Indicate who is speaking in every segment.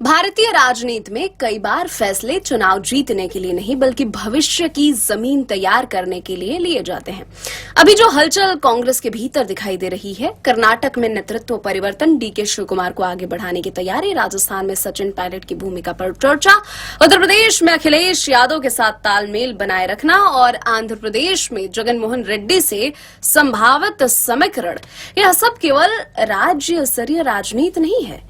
Speaker 1: भारतीय राजनीति में कई बार फैसले चुनाव जीतने के लिए नहीं बल्कि भविष्य की जमीन तैयार करने के लिए लिए जाते हैं। अभी जो हलचल कांग्रेस के भीतर दिखाई दे रही है, कर्नाटक में नेतृत्व परिवर्तन, डीके शिवकुमार को आगे बढ़ाने की तैयारी, राजस्थान में सचिन पायलट की भूमिका पर चर्चा, उत्तर प्रदेश में अखिलेश यादव के साथ तालमेल बनाए रखना और आंध्र प्रदेश में जगन मोहन रेड्डी से संभावित समीकरण, यह सब केवल राज्य स्तरीय राजनीति नहीं है।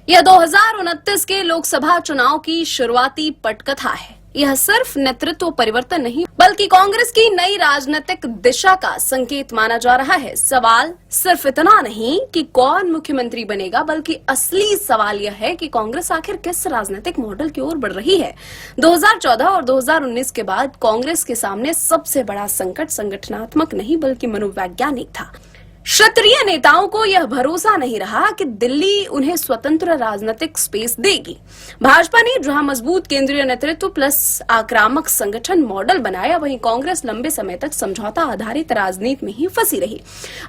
Speaker 1: यह 2029 के लोकसभा चुनाव की शुरुआती पटकथा है। यह सिर्फ नेतृत्व परिवर्तन नहीं बल्कि कांग्रेस की नई राजनीतिक दिशा का संकेत माना जा रहा है। सवाल सिर्फ इतना नहीं कि कौन मुख्यमंत्री बनेगा, बल्कि असली सवाल यह है कि कांग्रेस आखिर किस राजनीतिक मॉडल की ओर बढ़ रही है। 2014 और 2019 के बाद कांग्रेस के सामने सबसे बड़ा संकट संगठनात्मक नहीं बल्कि मनोवैज्ञानिक था। क्षत्रिय नेताओं को यह भरोसा नहीं रहा कि दिल्ली उन्हें स्वतंत्र राजनीतिक स्पेस देगी। भाजपा ने जहां मजबूत केंद्रीय नेतृत्व प्लस आक्रामक संगठन मॉडल बनाया, वहीं कांग्रेस लंबे समय तक समझौता आधारित राजनीति में ही फंसी रही।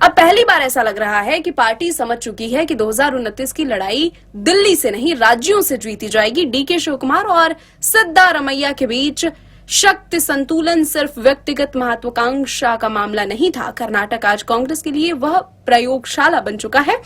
Speaker 1: अब पहली बार ऐसा लग रहा है कि पार्टी समझ चुकी है कि 2029 की लड़ाई दिल्ली से नहीं राज्यों से जीती जाएगी। डीके शिवकुमार और सिद्धारमैया के बीच शक्ति संतुलन सिर्फ व्यक्तिगत महत्वाकांक्षा का मामला नहीं था। कर्नाटक आज कांग्रेस के लिए वह प्रयोगशाला बन चुका है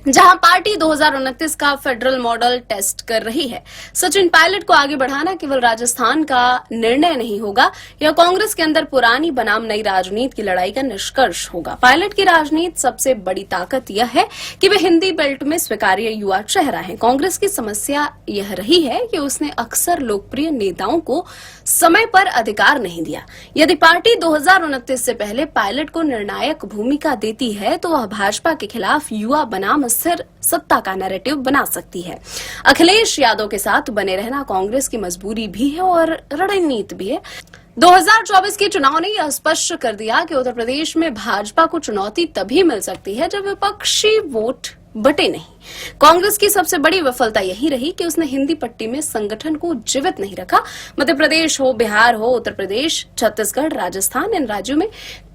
Speaker 1: जहां पार्टी 2029 का फेडरल मॉडल टेस्ट कर रही है। सचिन पायलट को आगे बढ़ाना केवल राजस्थान का निर्णय नहीं होगा, यह कांग्रेस के अंदर पुरानी बनाम नई राजनीति की लड़ाई का निष्कर्ष होगा। पायलट की राजनीति सबसे बड़ी ताकत यह है कि वे हिंदी बेल्ट में स्वीकार्य युवा चेहरा है। कांग्रेस की समस्या यह रही है कि उसने अक्सर लोकप्रिय नेताओं को समय पर अधिकार नहीं दिया। यदि पार्टी 2029 से पहले पायलट को निर्णायक भूमिका देती है तो वह भाजपा के खिलाफ युवा बनाम स्थिर सत्ता का नैरेटिव बना सकती है। अखिलेश यादव के साथ बने रहना कांग्रेस की मजबूरी भी है और रणनीति भी है। 2024 के चुनाव ने यह स्पष्ट कर दिया कि उत्तर प्रदेश में भाजपा को चुनौती तभी मिल सकती है जब विपक्षी वोट बटे नहीं। कांग्रेस की सबसे बड़ी विफलता यही रही कि उसने हिंदी पट्टी में संगठन को जीवित नहीं रखा। मध्य प्रदेश हो, बिहार हो, उत्तर प्रदेश, छत्तीसगढ़, राजस्थान, इन राज्यों में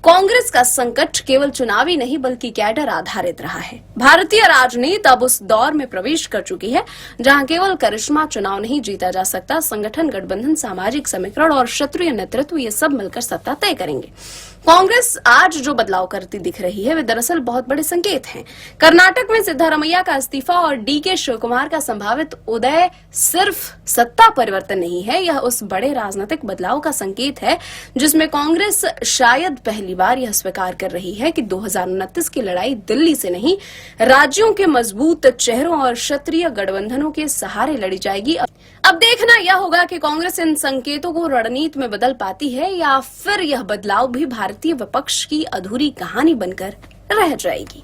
Speaker 1: कांग्रेस का संकट केवल चुनावी नहीं बल्कि कैडर आधारित रहा है। भारतीय राजनीति अब उस दौर में प्रवेश कर चुकी है जहां केवल करिश्मा चुनाव नहीं जीता जा सकता, संगठन, गठबंधन, सामाजिक समीकरण और क्षत्रिय नेतृत्व ये सब मिलकर सत्ता तय करेंगे। कांग्रेस आज जो बदलाव करती दिख रही है वे दरअसल बहुत बड़े संकेत हैं। कर्नाटक में सिद्धारमैया का इस्तीफा और डीके शिवकुमार का संभावित उदय सिर्फ सत्ता परिवर्तन नहीं है, यह उस बड़े राजनीतिक बदलाव का संकेत है जिसमें कांग्रेस शायद पहली बार यह स्वीकार कर रही है कि 2029 की लड़ाई दिल्ली से नहीं राज्यों के मजबूत चेहरों और क्षत्रिय गठबंधनों के सहारे लड़ी जाएगी। अब देखना यह होगा कि कांग्रेस इन संकेतों को रणनीति में बदल पाती है या फिर यह बदलाव भी भारतीय विपक्ष की अधूरी कहानी बनकर रह जाएगी।